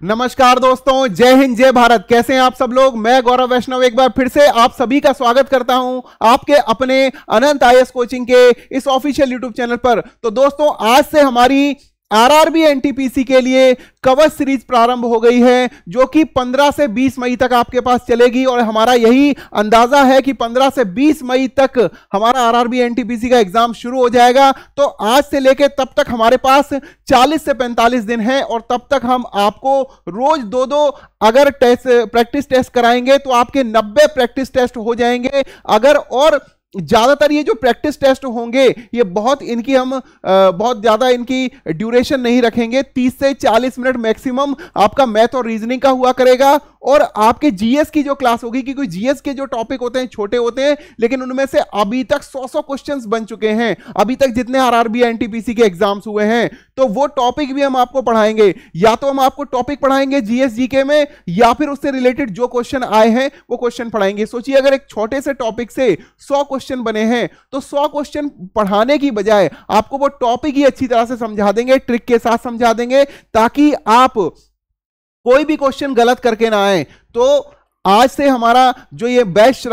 नमस्कार दोस्तों, जय हिंद जय भारत। कैसे हैं आप सब लोग। मैं गौरव वैष्णव एक बार फिर से आप सभी का स्वागत करता हूं आपके अपने अनंत आईएएस कोचिंग के इस ऑफिशियल यूट्यूब चैनल पर। तो दोस्तों, आज से हमारी आरआरबी एनटीपीसी के लिए कवच सीरीज प्रारंभ हो गई है, जो कि 15 से 20 मई तक आपके पास चलेगी। और हमारा यही अंदाजा है कि 15 से 20 मई तक हमारा आरआरबी एनटीपीसी का एग्जाम शुरू हो जाएगा। तो आज से लेकर तब तक हमारे पास 40 से 45 दिन है, और तब तक हम आपको रोज दो अगर प्रैक्टिस टेस्ट कराएंगे तो आपके 90 प्रैक्टिस टेस्ट हो जाएंगे। अगर और ज्यादातर ये जो प्रैक्टिस टेस्ट होंगे ये बहुत ज्यादा इनकी ड्यूरेशन नहीं रखेंगे, 30 से 40 मिनट मैक्सिमम आपका मैथ और रीजनिंग का हुआ करेगा। और आपके जीएस की जो क्लास होगी, क्योंकि जीएस के जो टॉपिक होते हैं छोटे होते हैं, लेकिन उनमें से अभी तक 100 क्वेश्चंस बन चुके हैं। अभी तक जितने आरआरबी एनटीपीसी के एग्जाम्स हुए हैं, तो वो टॉपिक भी हम आपको पढ़ाएंगे। या तो हम आपको टॉपिक पढ़ाएंगे जीएस जीके में, या फिर उससे रिलेटेड जो क्वेश्चन आए हैं वो क्वेश्चन पढ़ाएंगे। सोचिए, अगर एक छोटे से टॉपिक से 100 क्वेश्चन बने हैं, तो 100 क्वेश्चन पढ़ाने की बजाय आपको वो टॉपिक ही अच्छी तरह से समझा देंगे, ट्रिक के साथ समझा देंगे, ताकि आप कोई भी क्वेश्चन गलत करके ना आए। तो आज से हमारा जो ये बैच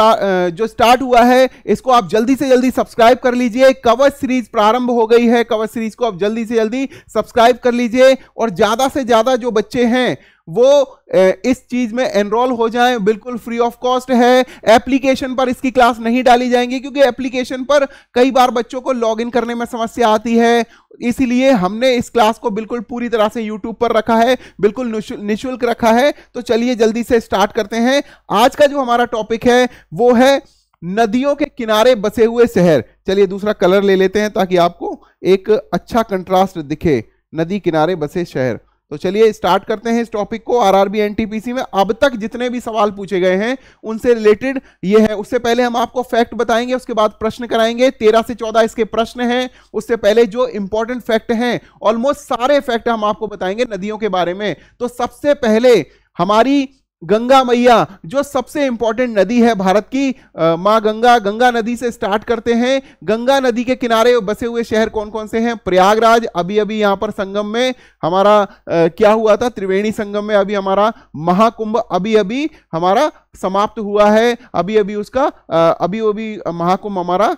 जो स्टार्ट हुआ है, इसको आप जल्दी से जल्दी सब्सक्राइब कर लीजिए। कवच सीरीज प्रारंभ हो गई है, कवच सीरीज को आप जल्दी से जल्दी सब्सक्राइब कर लीजिए। और ज्यादा से ज्यादा जो बच्चे हैं वो इस चीज में एनरोल हो जाएं, बिल्कुल फ्री ऑफ कॉस्ट है। एप्लीकेशन पर इसकी क्लास नहीं डाली जाएंगी, क्योंकि एप्लीकेशन पर कई बार बच्चों को लॉगिन करने में समस्या आती है। इसीलिए हमने इस क्लास को बिल्कुल पूरी तरह से यूट्यूब पर रखा है, बिल्कुल निशुल्क रखा है। तो चलिए जल्दी से स्टार्ट करते हैं। आज का जो हमारा टॉपिक है वो है नदियों के किनारे बसे हुए शहर। चलिए दूसरा कलर ले लेते हैं ताकि आपको एक अच्छा कंट्रास्ट दिखे। नदी किनारे बसे शहर। तो चलिए स्टार्ट करते हैं इस टॉपिक को। आरआरबी एनटीपीसी में अब तक जितने भी सवाल पूछे गए हैं उनसे रिलेटेड ये है। उससे पहले हम आपको फैक्ट बताएंगे, उसके बाद प्रश्न कराएंगे। 13 से 14 इसके प्रश्न हैं। उससे पहले जो इंपॉर्टेंट फैक्ट हैं, ऑलमोस्ट सारे फैक्ट हम आपको बताएंगे नदियों के बारे में। तो सबसे पहले हमारी गंगा मैया, जो सबसे इंपॉर्टेंट नदी है भारत की, मां गंगा, गंगा नदी से स्टार्ट करते हैं। गंगा नदी के किनारे बसे हुए शहर कौन कौन से हैं? प्रयागराज, अभी अभी यहां पर संगम में हमारा क्या हुआ था, त्रिवेणी संगम में अभी हमारा महाकुंभ अभी अभी हमारा समाप्त हुआ है। अभी अभी उसका अभी महाकुंभ हमारा।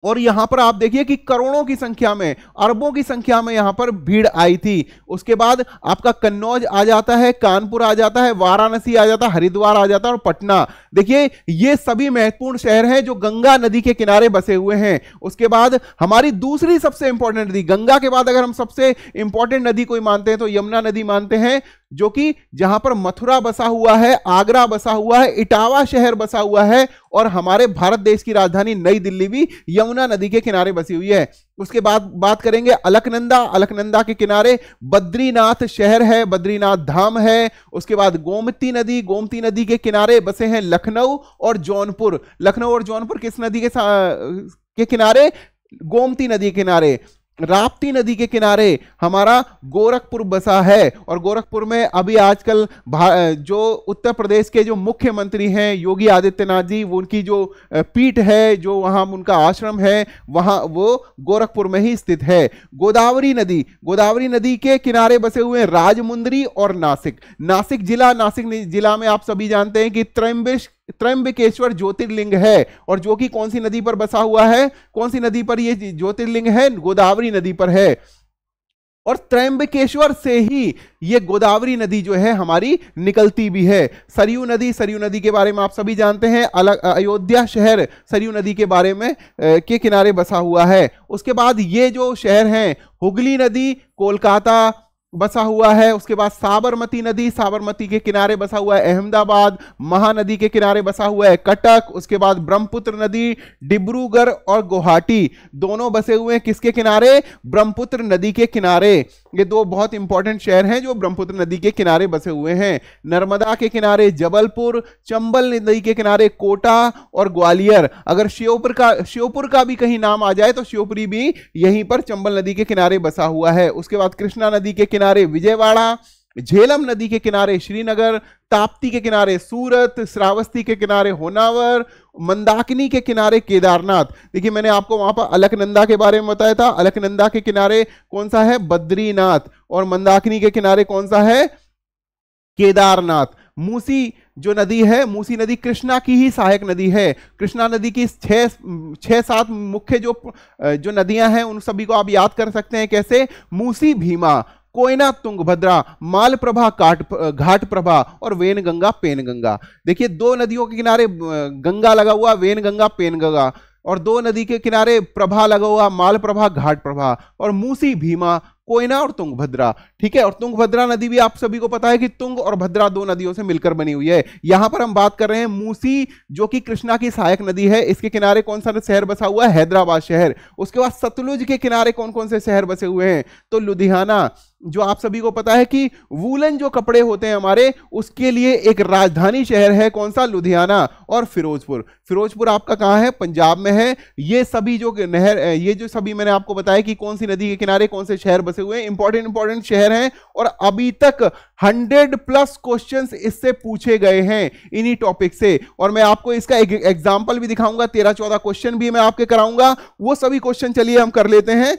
और यहां पर आप देखिए कि करोड़ों की संख्या में, अरबों की संख्या में यहां पर भीड़ आई थी। उसके बाद आपका कन्नौज आ जाता है, कानपुर आ जाता है, वाराणसी आ जाता है, हरिद्वार आ जाता है और पटना। देखिए ये सभी महत्वपूर्ण शहर हैं जो गंगा नदी के किनारे बसे हुए हैं। उसके बाद हमारी दूसरी सबसे इंपॉर्टेंट नदी, गंगा के बाद अगर हम सबसे इंपॉर्टेंट नदी कोई मानते हैं तो यमुना नदी मानते हैं, जो कि जहां पर मथुरा बसा हुआ है, आगरा बसा हुआ है, इटावा शहर बसा हुआ है, और हमारे भारत देश की राजधानी नई दिल्ली भी यमुना नदी के किनारे बसी हुई है। उसके बाद बात करेंगे अलकनंदा। अलकनंदा के किनारे बद्रीनाथ शहर है, बद्रीनाथ धाम है। उसके बाद गोमती नदी, गोमती नदी के किनारे बसे हैं लखनऊ और जौनपुर। लखनऊ और जौनपुर किस नदी के किनारे? गोमती नदी के किनारे। राप्ती नदी के किनारे हमारा गोरखपुर बसा है। और गोरखपुर में अभी आजकल जो उत्तर प्रदेश के जो मुख्यमंत्री हैं योगी आदित्यनाथ जी, वो उनकी जो पीठ है, जो वहां उनका आश्रम है, वहां वो गोरखपुर में ही स्थित है। गोदावरी नदी, गोदावरी नदी के किनारे बसे हुए हैं राजमुंदरी और नासिक। नासिक जिला में आप सभी जानते हैं कि त्र्यंबकेश्वर ज्योतिर्लिंग है, और जो कि कौन सी नदी पर बसा हुआ है? कौन सी नदी पर यह ज्योतिर्लिंग है? गोदावरी नदी पर है। और त्र्यंबकेश्वर से ही ये गोदावरी नदी जो है हमारी निकलती भी है। सरयू नदी के बारे में आप सभी जानते हैं। अयोध्या शहर सरयू नदी के बारे में के किनारे बसा हुआ है। उसके बाद ये जो शहर हैं, हुगली नदी कोलकाता बसा हुआ है। उसके बाद साबरमती नदी, साबरमती के किनारे बसा हुआ है अहमदाबाद। महानदी के किनारे बसा हुआ है कटक। उसके बाद ब्रह्मपुत्र नदी, डिब्रूगढ़ और गुवाहाटी दोनों बसे हुए हैं किसके किनारे? ब्रह्मपुत्र नदी के किनारे। ये दो बहुत इंपॉर्टेंट शहर हैं जो ब्रह्मपुत्र नदी के किनारे बसे हुए हैं। नर्मदा के किनारे जबलपुर, चंबल नदी के किनारे कोटा और ग्वालियर। अगर श्योपुर का भी कहीं नाम आ जाए तो श्योपुरी भी यहीं पर चंबल नदी के किनारे बसा हुआ है। उसके बाद कृष्णा नदी के किनारे विजयवाड़ा, झेलम नदी के किनारे श्रीनगर, ताप्ती के किनारे सूरत, श्रावस्ती के किनारे होनावर, मंदाकिनी के किनारे केदारनाथ। देखिए मैंने आपको वहां पर अलकनंदा के बारे में बताया था। अलकनंदा के किनारे कौन सा है? बद्रीनाथ। और मंदाकिनी के किनारे कौन सा है? केदारनाथ। मूसी जो नदी है, मूसी नदी कृष्णा की ही सहायक नदी है। कृष्णा नदी की छह सात मुख्य जो नदियां हैं उन सभी को आप याद कर सकते हैं कैसे? मूसी भीमा, कोयना तुंगभद्रा, मालप्रभा घाट प्रभा और वेनगंगा पेनगंगा। देखिए दो नदियों के किनारे गंगा लगा हुआ, वेनगंगा पेनगंगा, और दो नदी के किनारे प्रभा लगा हुआ, मालप्रभा घाट प्रभा, और मूसी भीमा, कोयना और तुंगभद्रा। ठीक है, और तुंगभद्रा नदी भी आप सभी को पता है कि तुंग और भद्रा दो नदियों से मिलकर बनी हुई है। यहां पर हम बात कर रहे हैं मूसी जो कि कृष्णा की सहायक नदी है, इसके किनारे कौन सा शहर बसा हुआ है? हैदराबाद शहर। उसके बाद सतलुज के किनारे कौन कौन से शहर बसे हुए हैं? तो लुधियाना, जो आप सभी को पता है कि वूलन जो कपड़े होते हैं हमारे, उसके लिए एक राजधानी शहर है, कौन सा? लुधियाना। और फिरोजपुर, फिरोजपुर आपका कहां है? पंजाब में है। ये सभी जो नहर, ये जो सभी मैंने आपको बताया कि कौन सी नदी के किनारे कौन से शहर बसे हुए हैं, इंपॉर्टेंट शहर हैं। और अभी तक 100+ क्वेश्चंस इससे पूछे गए हैं इन्हीं टॉपिक से, और मैं आपको इसका एक एग्जांपल भी दिखाऊंगा, 13-14 क्वेश्चन भी मैं आपके कराऊंगा। वो सभी क्वेश्चन चलिए हम कर लेते हैं।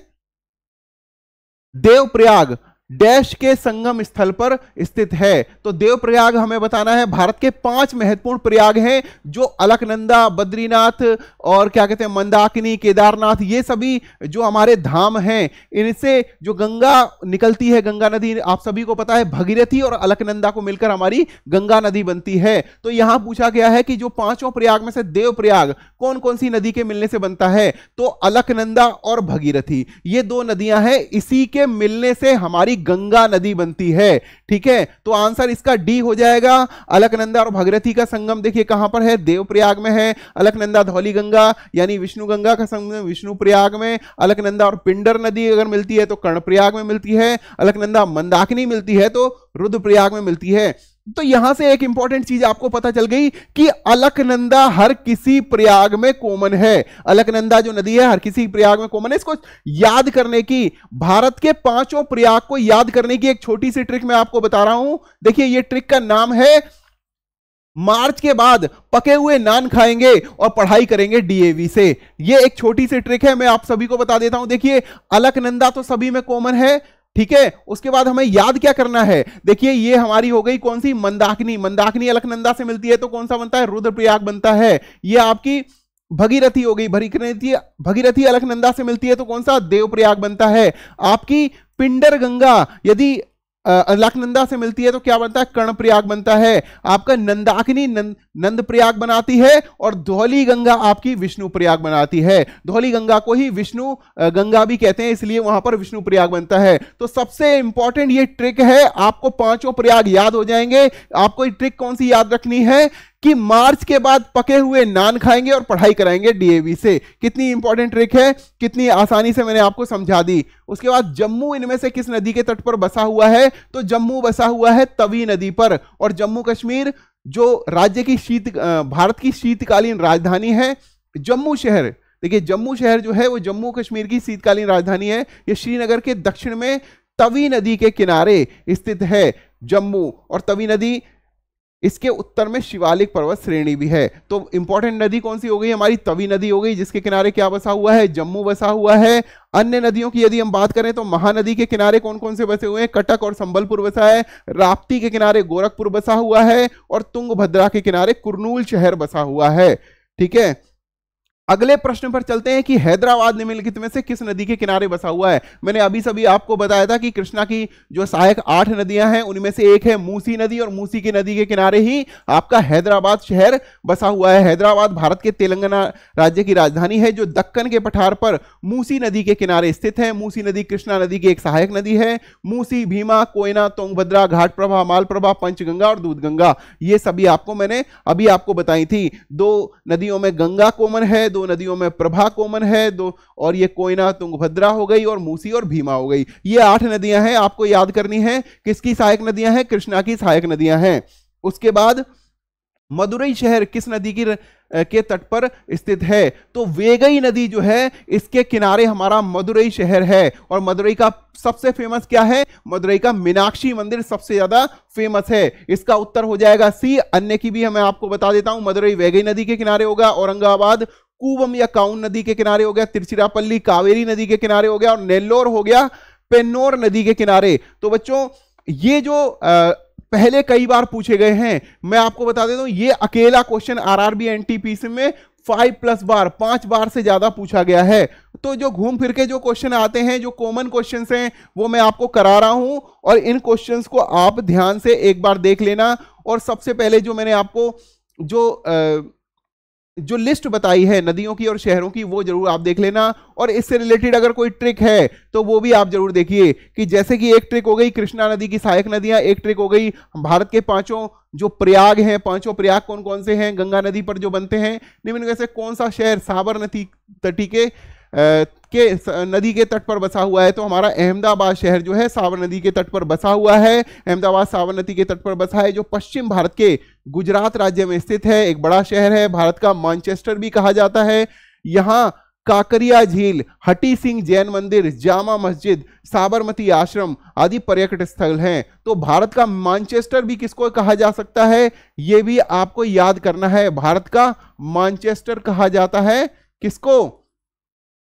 देवप्रयाग डैश के संगम स्थल पर स्थित है। तो देवप्रयाग हमें बताना है, भारत के 5 महत्वपूर्ण प्रयाग हैं जो अलकनंदा, बद्रीनाथ और क्या कहते हैं मंदाकिनी, केदारनाथ, ये सभी जो हमारे धाम हैं, इनसे जो गंगा निकलती है, गंगा नदी आप सभी को पता है, भगीरथी और अलकनंदा को मिलकर हमारी गंगा नदी बनती है। तो यहां पूछा गया है कि जो 5 प्रयाग में से देवप्रयाग कौन कौन सी नदी के मिलने से बनता है? तो अलकनंदा और भगीरथी, ये दो नदियां हैं, इसी के मिलने से हमारी गंगा नदी बनती है। ठीक है, तो आंसर इसका डी हो जाएगा। अलकनंदा और भगीरथी का संगम देखिए कहां पर है? देवप्रयाग में है। अलकनंदा धौली गंगा यानी विष्णु गंगा का संगम विष्णु प्रयाग में। अलकनंदा और पिंडर नदी अगर मिलती है तो कर्णप्रयाग में मिलती है। अलकनंदा मंदाकिनी मिलती है तो रुद्रप्रयाग में मिलती है। तो यहां से एक इंपॉर्टेंट चीज आपको पता चल गई कि अलकनंदा हर किसी प्रयाग में कॉमन है। अलकनंदा जो नदी है हर किसी प्रयाग में कॉमन है। इसको याद करने की, भारत के 5 प्रयाग को याद करने की एक छोटी सी ट्रिक मैं आपको बता रहा हूं। देखिए ये ट्रिक का नाम है मार्च के बाद पके हुए नान खाएंगे और पढ़ाई करेंगे डीएवी से। ये एक छोटी सी ट्रिक है, मैं आप सभी को बता देता हूं। देखिए अलकनंदा तो सभी में कॉमन है, ठीक है। उसके बाद हमें याद क्या करना है? देखिए ये हमारी हो गई कौन सी? मंदाकिनी। मंदाकिनी अलकनंदा से मिलती है तो कौन सा बनता है? रुद्रप्रयाग बनता है। ये आपकी भगीरथी हो गई, भगीरथी अलकनंदा से मिलती है तो कौन सा? देवप्रयाग बनता है। आपकी पिंडर गंगा यदि अलकनंदा से मिलती है तो क्या बनता है? कर्णप्रयाग बनता है। आपका नंदाकिनी नंद प्रयाग बनाती है, और धौली गंगा आपकी विष्णु प्रयाग बनाती है। धौली गंगा को ही विष्णु गंगा भी कहते हैं, इसलिए वहां पर विष्णु प्रयाग बनता है। तो सबसे इंपॉर्टेंट ये ट्रिक है, आपको 5 प्रयाग याद हो जाएंगे। आपको ये ट्रिक कौन सी याद रखनी है कि मार्च के बाद पके हुए नान खाएंगे और पढ़ाई कराएंगे डीएवी से। कितनी इंपॉर्टेंट ट्रिक है, कितनी आसानी से मैंने आपको समझा दी। उसके बाद जम्मू इनमें से किस नदी के तट पर बसा हुआ है? तो जम्मू बसा हुआ है तवी नदी पर। और जम्मू कश्मीर जो राज्य की भारत की शीतकालीन राजधानी है, जम्मू शहर, देखिए जम्मू शहर जो है वो जम्मू कश्मीर की शीतकालीन राजधानी है। ये श्रीनगर के दक्षिण में तवी नदी के किनारे स्थित है जम्मू। और तवी नदी, इसके उत्तर में शिवालिक पर्वत श्रेणी भी है। तो इंपॉर्टेंट नदी कौन सी हो गई? हमारी तवी नदी हो गई, जिसके किनारे क्या बसा हुआ है? जम्मू बसा हुआ है। अन्य नदियों की यदि हम बात करें तो महानदी के किनारे कौन कौन से बसे हुए हैं? कटक और संबलपुर बसा है। राप्ती के किनारे गोरखपुर बसा हुआ है, और तुंगभद्रा के किनारे कुर्नूल शहर बसा हुआ है। ठीक है, अगले प्रश्न पर चलते हैं कि हैदराबाद निम्नलिखित में से किस नदी के किनारे बसा हुआ है? मैंने अभी सभी आपको बताया था कि कृष्णा की जो सहायक 8 नदियां हैं उनमें से एक है मूसी नदी, और मूसी की नदी के किनारे ही आपका हैदराबाद शहर बसा हुआ है। हैदराबाद भारत के तेलंगाना राज्य की राजधानी है, जो दक्कन के पठार पर मूसी नदी के किनारे स्थित है। मूसी नदी कृष्णा नदी की एक सहायक नदी है। मूसी, भीमा, कोयना, तुंगभद्रा, घाटप्रभा, मालप्रभा, पंचगंगा और दूधगंगा, ये सभी आपको मैंने अभी आपको बताई थी। 2 नदियों में गंगा कॉमन है, 2 नदियों में प्रभा कॉमन है, 2, और ये कोयना, तुंगभद्रा हो गई, और मूसी और भीमा हो गई। ये 8 नदियां हैं, आपको याद करनी है। किसकी सहायक नदियां हैं? कृष्णा की सहायक नदियां हैं। उसके बाद मदुरई शहर किस नदी के तट पर स्थित है? तो वेगई नदी जो है इसके किनारे हमारा मदुरई शहर है। और मदुरई का सबसे फेमस क्या है? मदुरई का मीनाक्षी मंदिर सबसे ज्यादा फेमस है। इसका उत्तर हो जाएगा सी। अन्य की भी मैं आपको बता देता हूं। मदुरई वेगई नदी के किनारे होगा, औरंगाबाद कूवम या काउन नदी के किनारे हो गया, तिरुचिरापल्ली कावेरी नदी के किनारे हो गया, और नेल्लोर हो गया पेन्नोर नदी के किनारे। तो बच्चों ये जो पहले कई बार पूछे गए हैं। मैं आपको बता देता हूं, ये अकेला क्वेश्चन आरआरबी एनटीपीसी में 5+ बार, 5 बार से ज्यादा पूछा गया है। तो जो घूम फिर के जो क्वेश्चन आते हैं, जो कॉमन क्वेश्चंस हैं, वो मैं आपको करा रहा हूं, और इन क्वेश्चंस को आप ध्यान से एक बार देख लेना। और सबसे पहले जो मैंने आपको जो लिस्ट बताई है नदियों की और शहरों की, वो जरूर आप देख लेना। और इससे रिलेटेड अगर कोई ट्रिक है तो वो भी आप जरूर देखिए, कि जैसे कि एक ट्रिक हो गई कृष्णा नदी की सहायक नदियां, एक ट्रिक हो गई भारत के 5 जो प्रयाग हैं, 5 प्रयाग कौन कौन से हैं गंगा नदी पर जो बनते हैं, निम्न में से कौन सा शहर साबरमती तटी के नदी के तट पर बसा हुआ है। तो हमारा अहमदाबाद शहर जो है साबरमती नदी के तट पर बसा हुआ है। अहमदाबाद साबरमती के तट पर बसा है, जो पश्चिम भारत के गुजरात राज्य में स्थित है, एक बड़ा शहर है, भारत का मैनचेस्टर भी कहा जाता है। यहां काकरिया झील, हटी सिंह जैन मंदिर, जामा मस्जिद, साबरमती आश्रम आदि पर्यटक स्थल हैं। तो भारत का मैनचेस्टर भी किसको कहा जा सकता है, यह भी आपको याद करना है। भारत का मैनचेस्टर कहा जाता है किसको,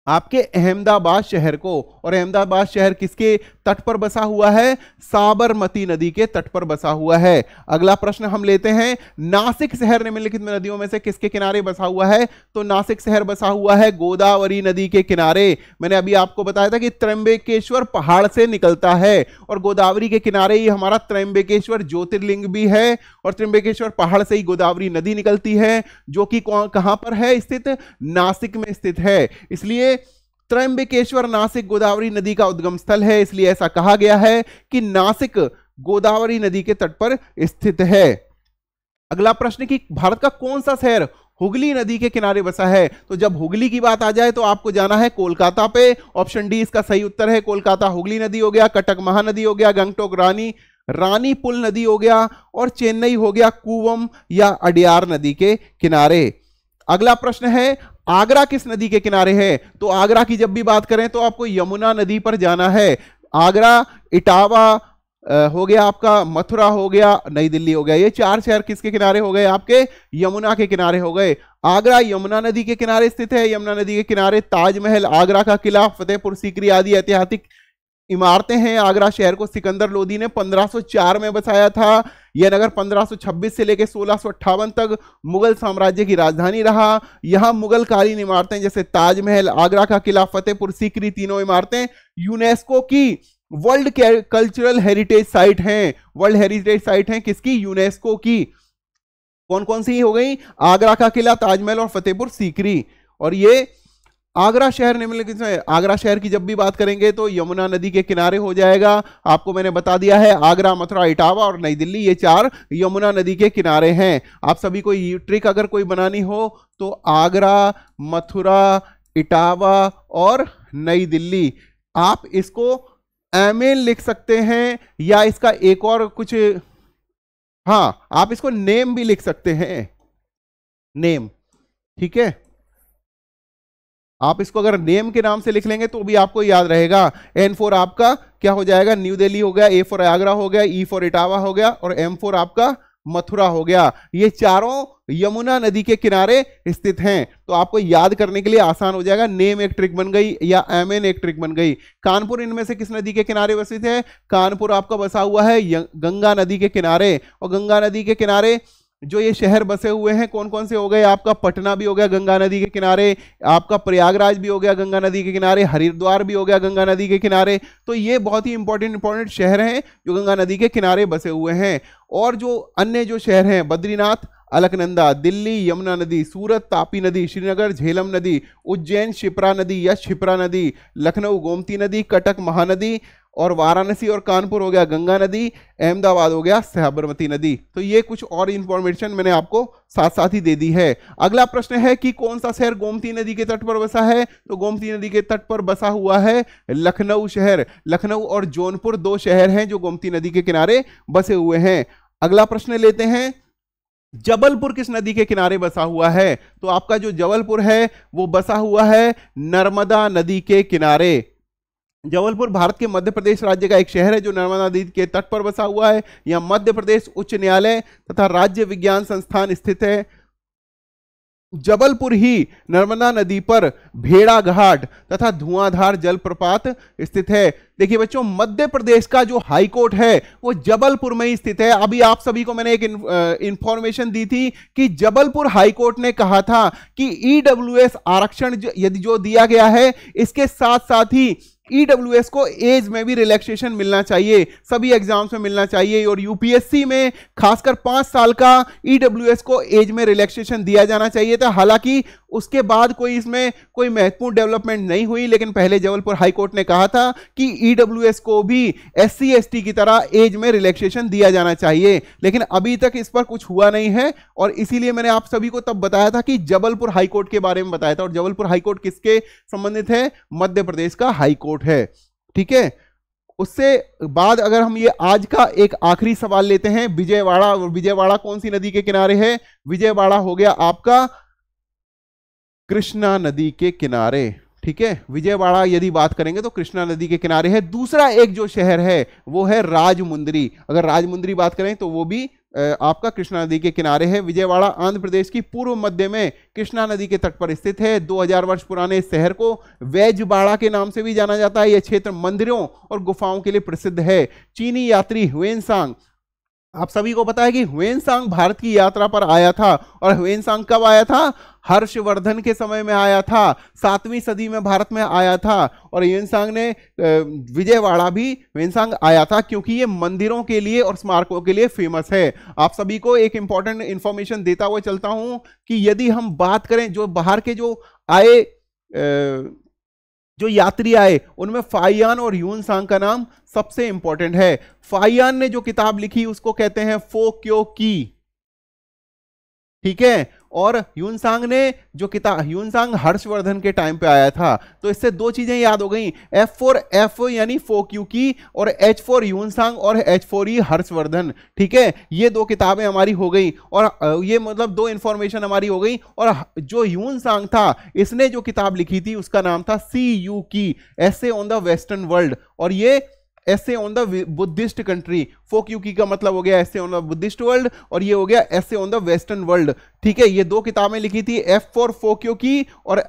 आपके अहमदाबाद शहर को। और अहमदाबाद शहर किसके तट पर बसा हुआ है, साबरमती नदी के तट पर बसा हुआ है। अगला प्रश्न हम लेते हैं, नासिक शहर निम्नलिखित नदियों में से किसके किनारे बसा हुआ है। तो नासिक शहर बसा हुआ है गोदावरी नदी के किनारे। मैंने अभी आपको बताया था कि त्र्यंबकेश्वर पहाड़ से निकलता है, और गोदावरी के किनारे ही हमारा त्र्यंबकेश्वर ज्योतिर्लिंग भी है, और त्र्यंबकेश्वर पहाड़ से ही गोदावरी नदी निकलती है, जो कि कहां पर है स्थित, नासिक में स्थित है। इसलिए त्र्यंबकेश्वर नासिक गोदावरी नदी का उद्गम स्थल है, इसलिए ऐसा कहा गया है कि नासिक गोदावरी नदी के तट पर स्थित है। अगला प्रश्न कि भारत का कौन सा शहर हुगली नदी के किनारे बसा है। तो जब हुगली की बात आ जाए तो आपको जाना है कोलकाता पे। ऑप्शन डी इसका सही उत्तर है, कोलकाता हुगली नदी हो गया, कटक महानदी हो गया, गंगटोक रानी पुल नदी हो गया, और चेन्नई हो गया कूवम या अडियार नदी के किनारे। अगला प्रश्न है, आगरा किस नदी के किनारे है। तो आगरा की जब भी बात करें तो आपको यमुना नदी पर जाना है। आगरा, इटावा हो गया आपका, मथुरा हो गया, नई दिल्ली हो गया, ये 4 शहर किसके किनारे हो गए, आपके यमुना के किनारे हो गए। आगरा यमुना नदी के किनारे स्थित है। यमुना नदी के किनारे ताजमहल, आगरा का किला, फतेहपुर सीकरी आदि ऐतिहासिक इमारतें हैं। आगरा शहर को सिकंदर लोदी ने 1504 में बसाया था। यह नगर 1526 से लेकर 1658 तक मुगल साम्राज्य की राजधानी रहा। यहां मुगल कालीन इमारतें जैसे ताजमहल, आगरा का किला, फतेहपुर सीकरी, तीनों इमारतें यूनेस्को की वर्ल्ड कल्चरल हेरिटेज साइट हैं। वर्ल्ड हेरिटेज साइट हैं किसकी, यूनेस्को की। कौन कौन सी हो गई, आगरा का किला, ताजमहल और फतेहपुर सीकरी। और ये आगरा शहर निम्नलिखित में, आगरा शहर की जब भी बात करेंगे तो यमुना नदी के किनारे हो जाएगा। आपको मैंने बता दिया है, आगरा, मथुरा, इटावा और नई दिल्ली, ये 4 यमुना नदी के किनारे हैं। आप सभी को ये ट्रिक अगर कोई बनानी हो तो आगरा, मथुरा, इटावा और नई दिल्ली, आप इसको एमएन लिख सकते हैं, या इसका एक और कुछ, हाँ आप इसको नेम भी लिख सकते हैं, नेम, ठीक है। आप इसको अगर नेम के नाम से लिख लेंगे तो भी आपको याद रहेगा। N4 आपका क्या हो जाएगा, न्यू दिल्ली हो गया, A फॉर आगरा हो गया, E फॉर इटावा हो गया, और M4 आपका मथुरा हो गया। ये चारों यमुना नदी के किनारे स्थित हैं, तो आपको याद करने के लिए आसान हो जाएगा। नेम एक ट्रिक बन गई, या एमएन एक ट्रिक बन गई। कानपुर इनमें से किस नदी के किनारे बसित है। कानपुर आपका बसा हुआ है गंगा नदी के किनारे, और गंगा नदी के किनारे जो ये शहर बसे हुए हैं कौन कौन से हो गए, आपका पटना भी हो गया गंगा नदी के किनारे, आपका प्रयागराज भी हो गया गंगा नदी के किनारे, हरिद्वार भी हो गया गंगा नदी के किनारे। तो ये बहुत ही इंपॉर्टेंट शहर हैं जो गंगा नदी के किनारे बसे हुए हैं। और जो अन्य जो शहर हैं, बद्रीनाथ, अलकनंदा, दिल्ली, यमुना नदी, सूरत, तापी नदी, श्रीनगर, झेलम नदी, उज्जैन, शिप्रा नदी या क्षिप्रा नदी, लखनऊ, गोमती नदी, कटक महानदी, और वाराणसी और कानपुर हो गया गंगा नदी, अहमदाबाद हो गया साबरमती नदी। तो ये कुछ और इंफॉर्मेशन मैंने आपको साथ साथ ही दे दी है। अगला प्रश्न है कि कौन सा शहर गोमती नदी के तट पर बसा है। तो गोमती नदी के तट पर बसा हुआ है लखनऊ शहर। लखनऊ और जौनपुर 2 शहर हैं जो गोमती नदी के किनारे बसे हुए हैं। अगला प्रश्न लेते हैं, जबलपुर किस नदी के किनारे बसा हुआ है। तो आपका जो जबलपुर है वो बसा हुआ है नर्मदा नदी के किनारे। जबलपुर भारत के मध्य प्रदेश राज्य का एक शहर है जो नर्मदा नदी के तट पर बसा हुआ है। यहां मध्य प्रदेश उच्च न्यायालय तथा राज्य विज्ञान संस्थान स्थित है। जबलपुर ही नर्मदा नदी पर भेड़ाघाट तथा धुआंधार जलप्रपात स्थित है। देखिए बच्चों, मध्य प्रदेश का जो हाई कोर्ट है वो जबलपुर में ही स्थित है। अभी आप सभी को मैंने एक इंफॉर्मेशन दी थी कि जबलपुर हाई कोर्ट ने कहा था कि ईडब्ल्यूएस आरक्षण यदि जो दिया गया है, इसके साथ साथ ही ईडब्ल्यूएस को एज में भी रिलैक्सेशन मिलना चाहिए, सभी एग्जाम्स में मिलना चाहिए। और यूपीएससी में खासकर 5 साल का ईडब्ल्यूएस को एज में रिलैक्सेशन दिया जाना चाहिए था। हालांकि उसके बाद कोई इसमें कोई महत्वपूर्ण डेवलपमेंट नहीं हुई, लेकिन पहले जबलपुर हाई कोर्ट ने कहा था कि ईडब्ल्यूएस को भी एससी एसटी की तरह एज में रिलैक्सेशन दिया जाना चाहिए, लेकिन अभी तक इस पर कुछ हुआ नहीं है। और इसीलिए मैंने आप सभी को तब बताया था कि जबलपुर हाई कोर्ट के बारे में बताया था। और जबलपुर हाई कोर्ट किसके संबंधित है? मध्य प्रदेश का हाई कोर्ट है। ठीक है, उससे बाद अगर हम ये आज का एक आखिरी सवाल लेते हैं, विजयवाड़ा। और विजयवाड़ा कौन सी नदी के किनारे है? विजयवाड़ा हो गया आपका कृष्णा नदी के किनारे। ठीक है, विजयवाड़ा यदि बात करेंगे तो कृष्णा नदी के किनारे है। दूसरा एक जो शहर है वो है राजमुंद्री। अगर राजमुंद्री बात करें तो वो भी आपका कृष्णा नदी के किनारे है। विजयवाड़ा आंध्र प्रदेश की पूर्व मध्य में कृष्णा नदी के तट पर स्थित है। 2000 वर्ष पुराने इस शहर को वैजबाड़ा के नाम से भी जाना जाता है। यह क्षेत्र मंदिरों और गुफाओं के लिए प्रसिद्ध है। चीनी यात्री ह्वेनसांग, आप सभी को पता है कि ह्वेनसांग भारत की यात्रा पर आया था। और ह्वेनसांग कब आया था? हर्षवर्धन के समय में आया था, 7वीं सदी में भारत में आया था। और ह्वेनसांग ने विजयवाड़ा भी ह्वेनसांग आया था क्योंकि ये मंदिरों के लिए और स्मारकों के लिए फेमस है। आप सभी को एक इंपॉर्टेंट इंफॉर्मेशन देता हुआ चलता हूं कि यदि हम बात करें जो बाहर के जो आए जो यात्री आए, उनमें फाहियान और ह्वेनसांग का नाम सबसे इंपॉर्टेंट है। फाहियान ने जो किताब लिखी उसको कहते हैं फो क्यो की। ठीक है, और ह्वेनसांग ने जो किताब, ह्वेनसांग हर्षवर्धन के टाइम पे आया था। तो इससे दो चीजें याद हो गई, F फॉर एफ यानी फो क्यू की, और H फॉर ह्वेनसांग और H फॉर ई हर्षवर्धन। ठीक है, ये दो किताबें हमारी हो गई और ये मतलब दो इंफॉर्मेशन हमारी हो गई। और जो ह्वेनसांग था इसने जो किताब लिखी थी उसका नाम था CU की, essay on the western world. और ये ऐसे ऑन द बुद्धिस्ट कंट्री। फोक्यूकी का मतलब हो गया ऐसे ऑन द बुद्धिस्ट वर्ल्ड, और ये हो गया ऐसे ऑन द वेस्टर्न वर्ल्ड। ठीक है, ये दो किताबें लिखी थी, F फॉर फोक्यूकी और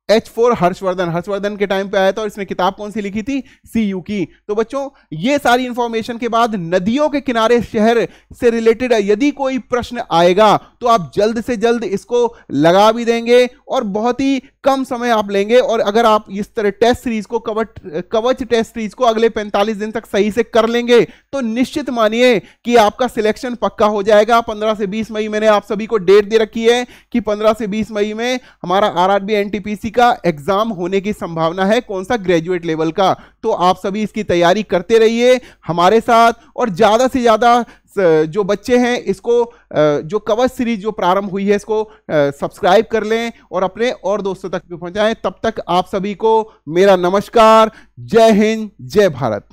H फॉर हर्षवर्धन। हर्षवर्धन के टाइम पे आया था और इसने किताब कौन सी लिखी थी? CU की। तो बच्चों, ये सारी इंफॉर्मेशन के बाद नदियों के किनारे शहर से रिलेटेड यदि कोई प्रश्न आएगा तो आप जल्द से जल्द इसको लगा भी देंगे और बहुत ही कम समय आप लेंगे। और अगर आप इस तरह टेस्ट सीरीज को कवच टेस्ट सीरीज को अगले 45 दिन तक सही से कर लेंगे तो निश्चित मानिए कि आपका सिलेक्शन पक्का हो जाएगा। 15 से 20 मई मैंने आप सभी को डेट दे रखी है कि 15 से 20 मई में हमारा RRB NTPC का एग्जाम होने की संभावना है। कौन सा? ग्रेजुएट लेवल का। तो आप सभी इसकी तैयारी करते रहिए हमारे साथ, और ज्यादा से ज्यादा जो बच्चे हैं इसको जो कवच सीरीज जो प्रारंभ हुई है इसको सब्सक्राइब कर लें और अपने और दोस्तों तक भी पहुंचाएं। तब तक आप सभी को मेरा नमस्कार। जय हिंद, जय भारत।